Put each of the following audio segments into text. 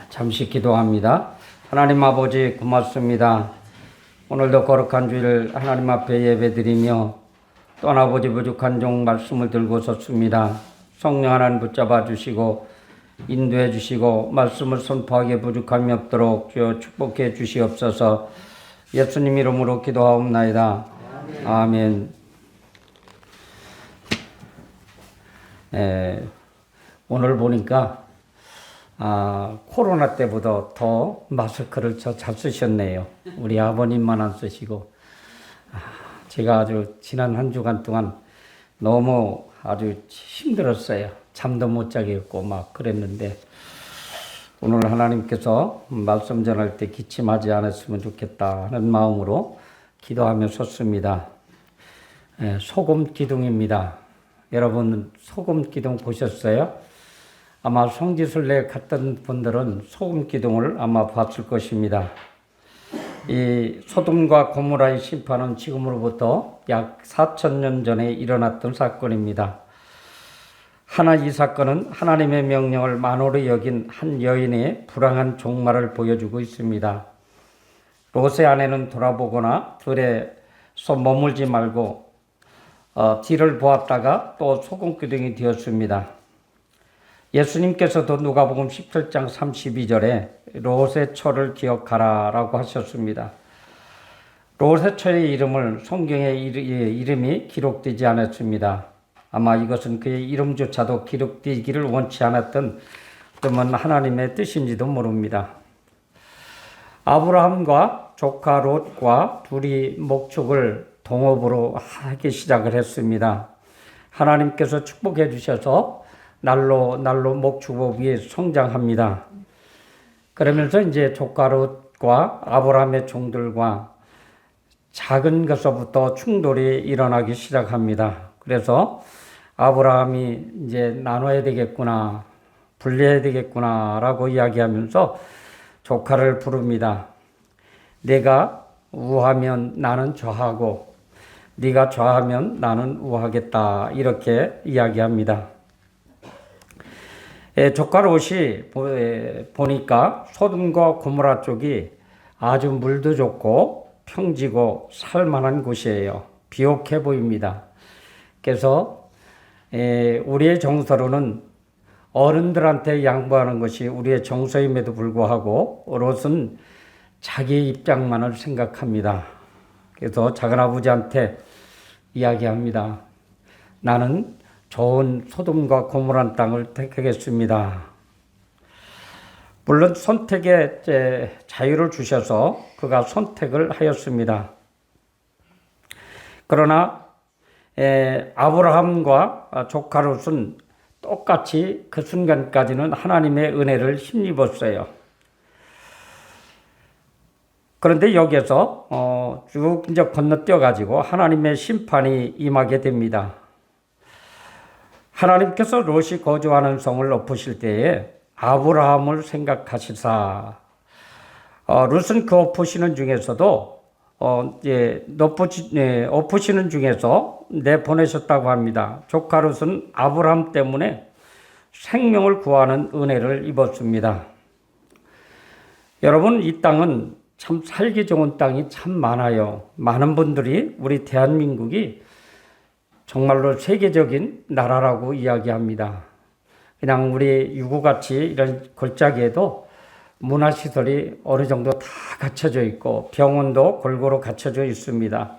잠시 기도합니다. 하나님 아버지 고맙습니다. 오늘도 거룩한 주일 하나님 앞에 예배드리며 또 아버지 부족한 종 말씀을 들고 섰습니다. 성령 하나님 붙잡아 주시고 인도해 주시고 말씀을 선포하기에 부족함이 없도록 주여 축복해 주시옵소서. 예수님 이름으로 기도하옵나이다. 아멘. 오늘 보니까 코로나 때보다 더 마스크를 잘 쓰셨네요. 우리 아버님만 안 쓰시고. 제가 아주 지난 한 주간 동안 너무 아주 힘들었어요. 잠도 못 자겠고 막 그랬는데 오늘 하나님께서 말씀 전할 때 기침하지 않았으면 좋겠다 하는 마음으로 기도하며 섰습니다. 소금 기둥입니다. 여러분 소금 기둥 보셨어요? 아마 성지순례 갔던 분들은 소금 기둥을 아마 봤을 것입니다. 이 소돔과 고모라의 심판은 지금으로부터 약 4,000년 전에 일어났던 사건입니다. 이 사건은 하나님의 명령을 만홀히 여긴 한 여인의 불행한 종말을 보여주고 있습니다. 롯의 아내는 돌아보거나 들에서 머물지 말고 뒤를 보았다가 또 소금기둥이 되었습니다. 예수님께서도 누가복음 17장 32절에 롯의 처를 기억하라 라고 하셨습니다. 롯의 처의 이름을 성경에 이름이 기록되지 않았습니다. 아마 이것은 그의 이름조차도 기록되기를 원치 않았던 그러면 하나님의 뜻인지도 모릅니다. 아브라함과 조카 롯과 둘이 목축을 동업으로 하기 시작을 했습니다. 하나님께서 축복해 주셔서 날로 목축업이 성장합니다. 그러면서 이제 조카 롯과 아브라함의 종들과 작은 것서부터 충돌이 일어나기 시작합니다. 그래서 아브라함이 이제 나눠야 되겠구나, 분리해야 되겠구나 라고 이야기하면서 조카를 부릅니다. 내가 우하면 나는 좌하고 네가 좌하면 나는 우하겠다 이렇게 이야기합니다. 조카 롯이 보니까 소돔과 고모라 쪽이 아주 물도 좋고 평지고 살만한 곳이에요. 비옥해 보입니다. 그래서 우리의 정서로는 어른들한테 양보하는 것이 우리의 정서임에도 불구하고 롯은 자기 입장만을 생각합니다. 그래서 작은아버지한테 이야기합니다. 나는 좋은 소돔과 고모란 땅을 택하겠습니다. 물론 선택의 자유를 주셔서 그가 선택을 하였습니다. 그러나 아브라함과 조카 롯은 똑같이 그 순간까지는 하나님의 은혜를 힘입었어요. 그런데 여기에서 쭉 이제 건너뛰어 가지고 하나님의 심판이 임하게 됩니다. 하나님께서 롯이 거주하는 성을 엎으실 때에 아브라함을 생각하시사 롯은 그 엎으시는 중에서도 엎으시는 중에서 내보내셨다고 합니다. 조카 롯은 아브라함 때문에 생명을 구하는 은혜를 입었습니다. 여러분, 이 땅은 참 살기 좋은 땅이 참 많아요. 많은 분들이 우리 대한민국이 정말로 세계적인 나라라고 이야기합니다. 그냥 우리 유구같이 이런 골짜기에도 문화시설이 어느 정도 다 갖춰져 있고 병원도 골고루 갖춰져 있습니다.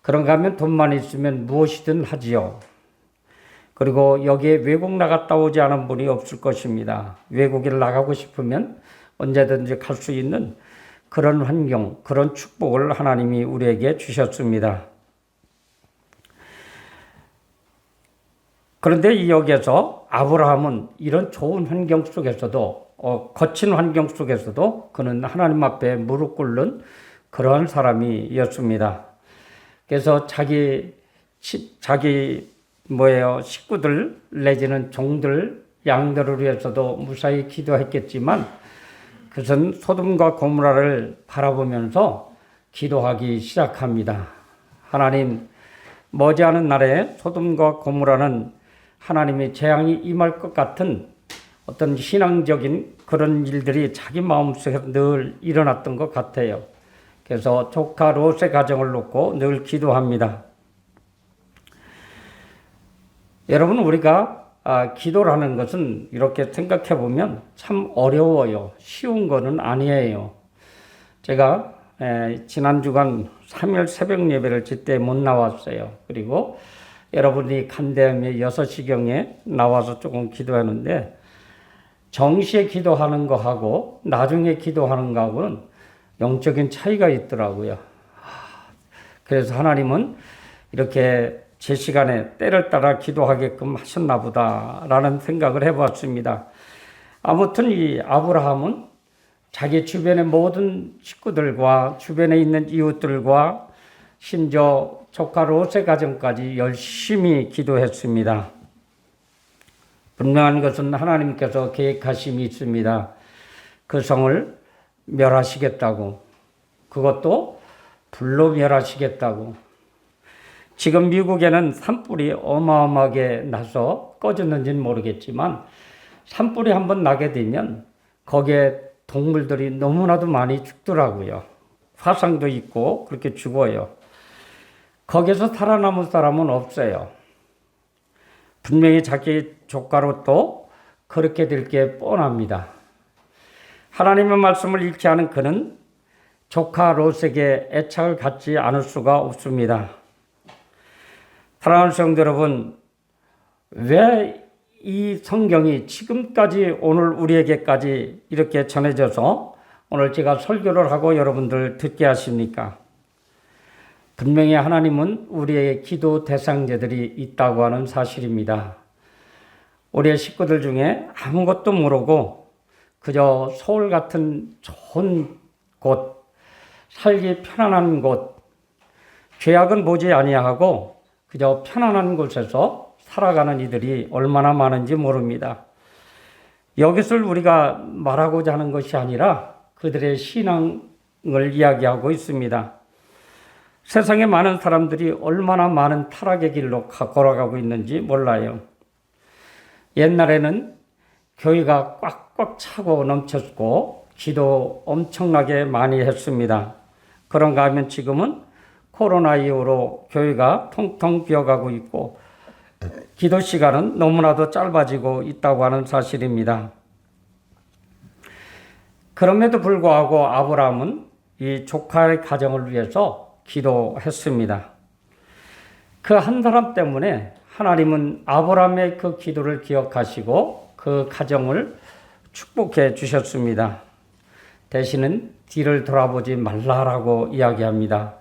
그런가 하면 돈만 있으면 무엇이든 하지요. 그리고 여기에 외국 나갔다 오지 않은 분이 없을 것입니다. 외국에 나가고 싶으면 언제든지 갈 수 있는 그런 환경, 그런 축복을 하나님이 우리에게 주셨습니다. 그런데 여기에서 아브라함은 이런 좋은 환경 속에서도 거친 환경 속에서도 그는 하나님 앞에 무릎 꿇는 그러한 사람이었습니다. 그래서 자기 식구들 내지는 종들 양들을 위해서도 무사히 기도했겠지만 그것은 소돔과 고모라를 바라보면서 기도하기 시작합니다. 하나님, 머지않은 날에 소돔과 고모라는 하나님의 재앙이 임할 것 같은 어떤 신앙적인 그런 일들이 자기 마음속에 늘 일어났던 것 같아요. 그래서 조카 롯의 가정을 놓고 늘 기도합니다. 여러분, 우리가 기도라는 것은 이렇게 생각해 보면 참 어려워요. 쉬운 거는 아니에요. 제가 지난 주간 3일 새벽 예배를 제때 못 나왔어요. 그리고 여러분이 간 다음에 6시경에 나와서 조금 기도하는데, 정시에 기도하는 거하고 나중에 기도하는 거하고는 영적인 차이가 있더라고요. 그래서 하나님은 이렇게 제 시간에 때를 따라 기도하게끔 하셨나 보다라는 생각을 해봤습니다. 아무튼 이 아브라함은 자기 주변의 모든 식구들과 주변에 있는 이웃들과 심지어 조카 롯의 가정까지 열심히 기도했습니다. 분명한 것은 하나님께서 계획하심이 있습니다. 그 성을 멸하시겠다고, 그것도 불로 멸하시겠다고. 지금 미국에는 산불이 어마어마하게 나서 꺼졌는지는 모르겠지만, 산불이 한번 나게 되면 거기에 동물들이 너무나도 많이 죽더라고요. 화상도 있고 그렇게 죽어요. 거기서 살아남은 사람은 없어요. 분명히 자기 조카로 그렇게 될 게 뻔합니다. 하나님의 말씀을 잃지 않은 그는 조카 롯에게 애착을 갖지 않을 수가 없습니다. 사랑하는 성도 여러분, 왜 이 성경이 지금까지 오늘 우리에게까지 이렇게 전해져서 오늘 제가 설교를 하고 여러분들 듣게 하십니까? 분명히 하나님은 우리의 기도 대상자들이 있다고 하는 사실입니다. 우리의 식구들 중에 아무것도 모르고 그저 서울 같은 좋은 곳, 살기 편안한 곳, 죄악은 보지 아니하고 그저 편안한 곳에서 살아가는 이들이 얼마나 많은지 모릅니다. 여기서 우리가 말하고자 하는 것이 아니라 그들의 신앙을 이야기하고 있습니다. 세상에 많은 사람들이 얼마나 많은 타락의 길로 걸어가고 있는지 몰라요. 옛날에는 교회가 꽉꽉 차고 넘쳤고 기도 엄청나게 많이 했습니다. 그런가 하면 지금은 코로나 이후로 교회가 텅텅 비어가고 있고 기도 시간은 너무나도 짧아지고 있다고 하는 사실입니다. 그럼에도 불구하고 아브라함은 이 조카의 가정을 위해서 기도했습니다. 그 한 사람 때문에 하나님은 아브라함의 그 기도를 기억하시고 그 가정을 축복해 주셨습니다. 대신은 뒤를 돌아보지 말라라고 이야기합니다.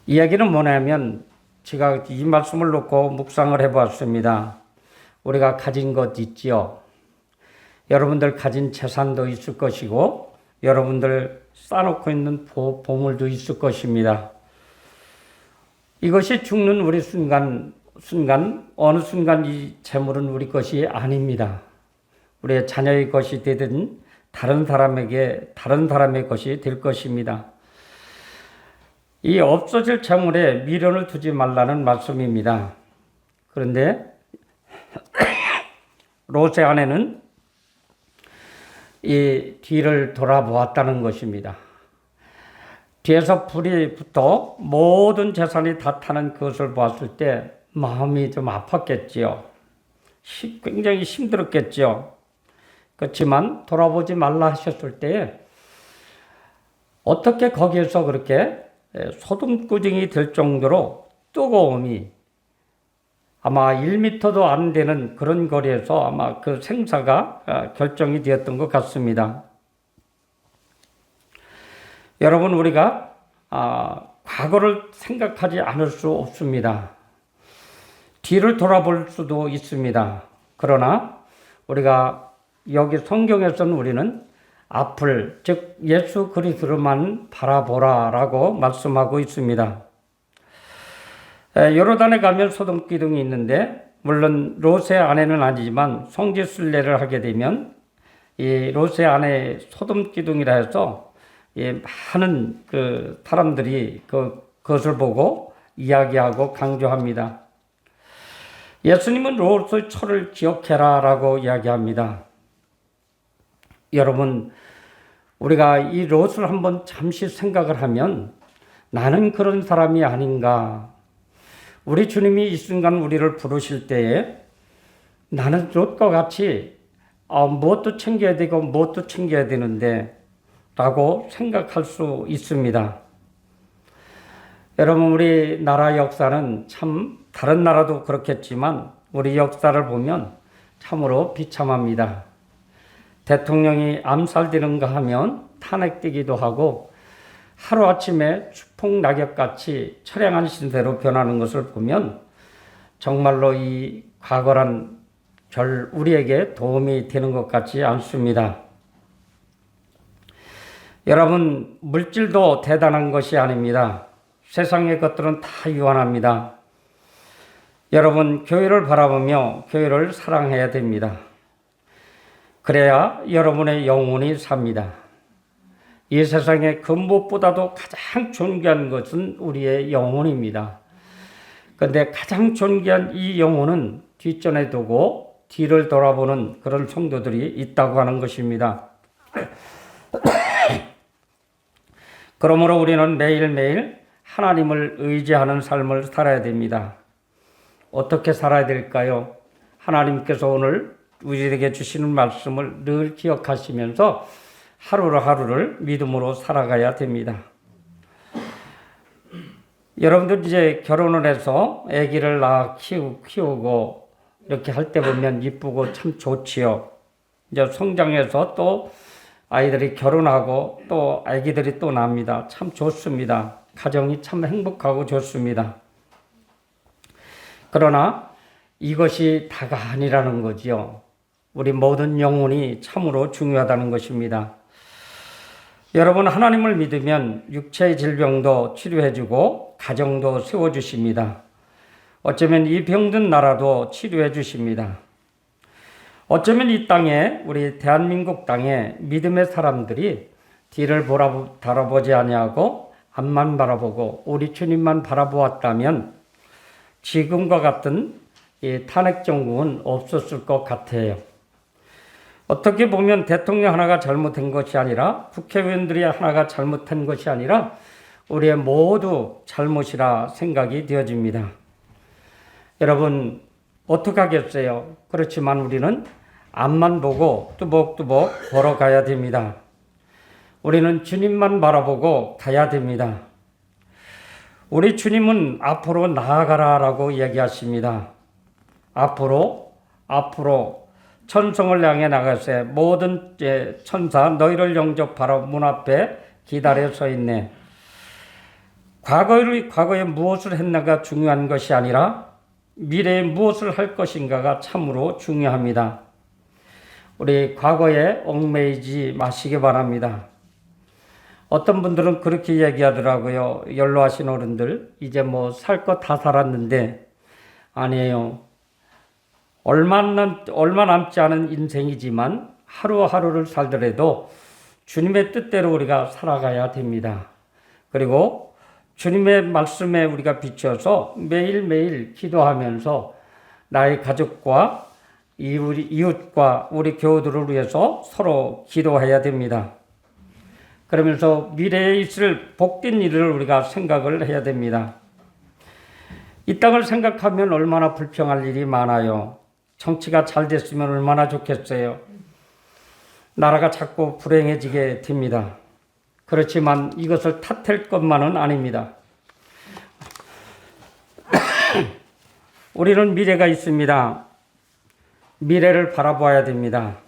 이야기는 뭐냐면 제가 이 말씀을 놓고 묵상을 해보았습니다. 우리가 가진 것 있지요. 여러분들 가진 재산도 있을 것이고 여러분들 쌓아놓고 있는 보물도 있을 것입니다. 이것이 죽는 우리 순간 어느 순간 이 재물은 우리 것이 아닙니다. 우리의 자녀의 것이 되든 다른 사람의 것이 될 것입니다. 이 없어질 재물에 미련을 두지 말라는 말씀입니다. 그런데 롯의 아내는 이 뒤를 돌아보았다는 것입니다. 뒤에서 불이 붙어 모든 재산이 다 타는 그것을 보았을 때 마음이 좀 아팠겠지요. 굉장히 힘들었겠지요. 그렇지만 돌아보지 말라 하셨을 때에 어떻게 거기에서 그렇게 소금구정이 될 정도로 뜨거움이 아마 1m도 안 되는 그런 거리에서 아마 그 생사가 결정이 되었던 것 같습니다. 여러분, 우리가 과거를 생각하지 않을 수 없습니다. 뒤를 돌아볼 수도 있습니다. 그러나 우리가 여기 성경에서는 우리는 앞을, 즉 예수 그리스도만 바라보라라고 말씀하고 있습니다. 요르단에 가면 소돔 기둥이 있는데 물론 롯의 아내는 아니지만 성지순례를 하게 되면 이 롯의 아내 소돔 기둥이라 해서 많은 그 사람들이 그것을 보고 이야기하고 강조합니다. 예수님은 롯의 초를 기억해라 라고 이야기합니다. 여러분, 우리가 이 롯을 한번 잠시 생각을 하면 나는 그런 사람이 아닌가. 우리 주님이 이 순간 우리를 부르실 때에 나는 롯과 같이 무엇도 챙겨야 되고 무엇도 챙겨야 되는데 라고 생각할 수 있습니다. 여러분, 우리나라 역사는 참 다른 나라도 그렇겠지만 우리 역사를 보면 참으로 비참합니다. 대통령이 암살되는가 하면 탄핵되기도 하고 하루아침에 추풍낙엽같이 처량한 신세로 변하는 것을 보면 정말로 이 과거란 별 우리에게 도움이 되는 것 같지 않습니다. 여러분, 물질도 대단한 것이 아닙니다. 세상의 것들은 다 유한합니다. 여러분, 교회를 바라보며 교회를 사랑해야 됩니다. 그래야 여러분의 영혼이 삽니다. 이 세상에 그 무엇보다도 가장 존귀한 것은 우리의 영혼입니다. 그런데 가장 존귀한 이 영혼은 뒷전에 두고 뒤를 돌아보는 그런 성도들이 있다고 하는 것입니다. 그러므로 우리는 매일매일 하나님을 의지하는 삶을 살아야 됩니다. 어떻게 살아야 될까요? 하나님께서 오늘 우리에게 주시는 말씀을 늘 기억하시면서 하루를 믿음으로 살아가야 됩니다. 여러분들 이제 결혼을 해서 아기를 낳아 키우고 이렇게 할 때 보면 이쁘고 참 좋지요. 이제 성장해서 또 아이들이 결혼하고 또 아기들이 또 납니다. 참 좋습니다. 가정이 참 행복하고 좋습니다. 그러나 이것이 다가 아니라는 거지요. 우리 모든 영혼이 참으로 중요하다는 것입니다. 여러분, 하나님을 믿으면 육체의 질병도 치료해주고 가정도 세워주십니다. 어쩌면 이 병든 나라도 치료해 주십니다. 어쩌면 이 땅에, 우리 대한민국 땅에 믿음의 사람들이 뒤를 바라보지 아니하고 앞만 바라보고 우리 주님만 바라보았다면 지금과 같은 이 탄핵 정국은 없었을 것 같아요. 어떻게 보면 대통령 하나가 잘못한 것이 아니라 국회의원들이 하나가 잘못한 것이 아니라 우리의 모두 잘못이라 생각이 되어집니다. 여러분, 어떡하겠어요? 그렇지만 우리는 앞만 보고 뚜벅뚜벅 걸어가야 됩니다. 우리는 주님만 바라보고 가야 됩니다. 우리 주님은 앞으로 나아가라라고 이야기하십니다. 앞으로 천성을 향해 나가세 모든 천사 너희를 영접하러 문 앞에 기다려 서 있네. 과거에 무엇을 했나가 중요한 것이 아니라 미래에 무엇을 할 것인가가 참으로 중요합니다. 우리 과거에 얽매이지 마시기 바랍니다. 어떤 분들은 그렇게 얘기하더라고요. 연로하신 어른들, 이제 뭐 살 거 다 살았는데, 아니에요. 얼마 남지 않은 인생이지만 하루하루를 살더라도 주님의 뜻대로 우리가 살아가야 됩니다. 그리고 주님의 말씀에 우리가 비춰서 매일매일 기도하면서 나의 가족과 이웃과 우리 교우들을 위해서 서로 기도해야 됩니다. 그러면서 미래에 있을 복된 일을 우리가 생각을 해야 됩니다. 이 땅을 생각하면 얼마나 불평할 일이 많아요. 정치가 잘 됐으면 얼마나 좋겠어요. 나라가 자꾸 불행해지게 됩니다. 그렇지만 이것을 탓할 것만은 아닙니다. 우리는 미래가 있습니다. 미래를 바라봐야 됩니다.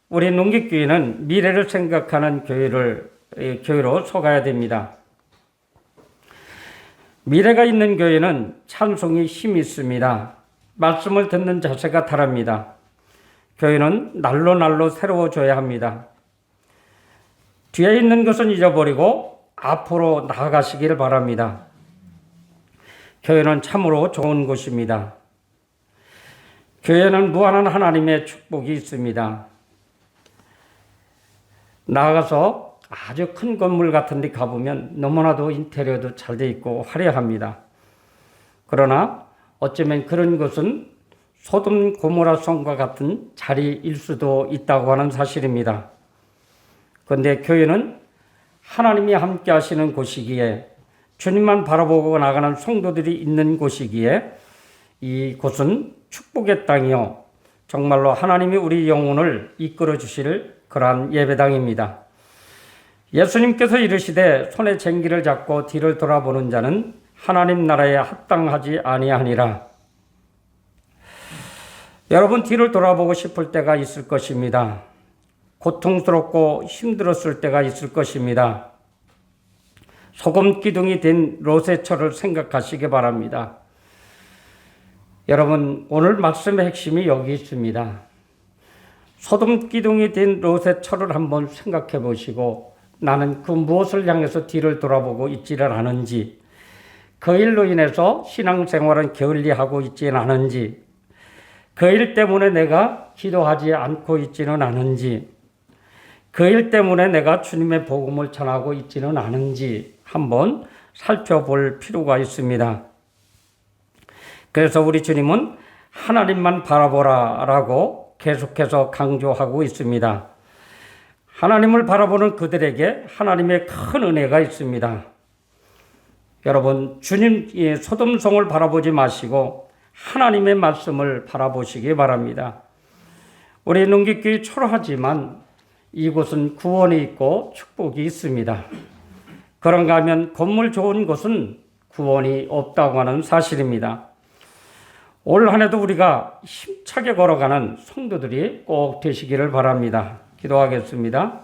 우리 농객교회는 미래를 생각하는 교회로 속아야 됩니다. 미래가 있는 교회는 찬송이 힘이 있습니다. 말씀을 듣는 자세가 다릅니다. 교회는 날로 새로워져야 합니다. 뒤에 있는 것은 잊어버리고 앞으로 나아가시길 바랍니다. 교회는 참으로 좋은 곳입니다. 교회는 무한한 하나님의 축복이 있습니다. 나아가서 아주 큰 건물 같은 데 가보면 너무나도 인테리어도 잘 돼 있고 화려합니다. 그러나 어쩌면 그런 것은 소돔 고모라 성과 같은 자리일 수도 있다고 하는 사실입니다. 그런데 교회는 하나님이 함께 하시는 곳이기에, 주님만 바라보고 나가는 성도들이 있는 곳이기에 이곳은 축복의 땅이요, 정말로 하나님이 우리 영혼을 이끌어 주실 그러한 예배당입니다. 예수님께서 이르시되 손에 쟁기를 잡고 뒤를 돌아보는 자는 하나님 나라에 합당하지 아니하니라. 여러분, 뒤를 돌아보고 싶을 때가 있을 것입니다. 고통스럽고 힘들었을 때가 있을 것입니다. 소금 기둥이 된 롯의 철을 생각하시기 바랍니다. 여러분, 오늘 말씀의 핵심이 여기 있습니다. 소금 기둥이 된 롯의 철을 한번 생각해 보시고, 나는 그 무엇을 향해서 뒤를 돌아보고 있지를 않은지, 그 일로 인해서 신앙생활은 게을리하고 있지는 않은지, 그 일 때문에 내가 기도하지 않고 있지는 않은지, 그 일 때문에 내가 주님의 복음을 전하고 있지는 않은지 한번 살펴볼 필요가 있습니다. 그래서 우리 주님은 하나님만 바라보라 라고 계속해서 강조하고 있습니다. 하나님을 바라보는 그들에게 하나님의 큰 은혜가 있습니다. 여러분, 주님 소돔성을 바라보지 마시고 하나님의 말씀을 바라보시기 바랍니다. 우리 농기교회 초라하지만 이곳은 구원이 있고 축복이 있습니다. 그런가 하면 건물 좋은 곳은 구원이 없다고 하는 사실입니다. 올 한 해도 우리가 힘차게 걸어가는 성도들이 꼭 되시기를 바랍니다. 기도하겠습니다.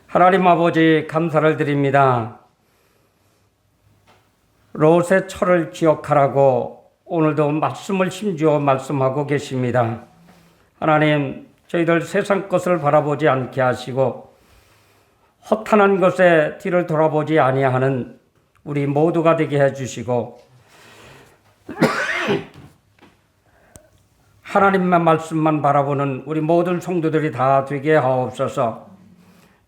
하나님 아버지, 감사를 드립니다. 롯의 철을 기억하라고 오늘도 말씀을 힘주어 말씀하고 계십니다. 하나님, 저희들 세상 것을 바라보지 않게 하시고 허탄한 것에 뒤를 돌아보지 아니하는 우리 모두가 되게 해주시고, 하나님의 말씀만 바라보는 우리 모든 성도들이 다 되게 하옵소서.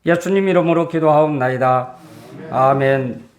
예수님 이름으로 기도하옵나이다. 아멘.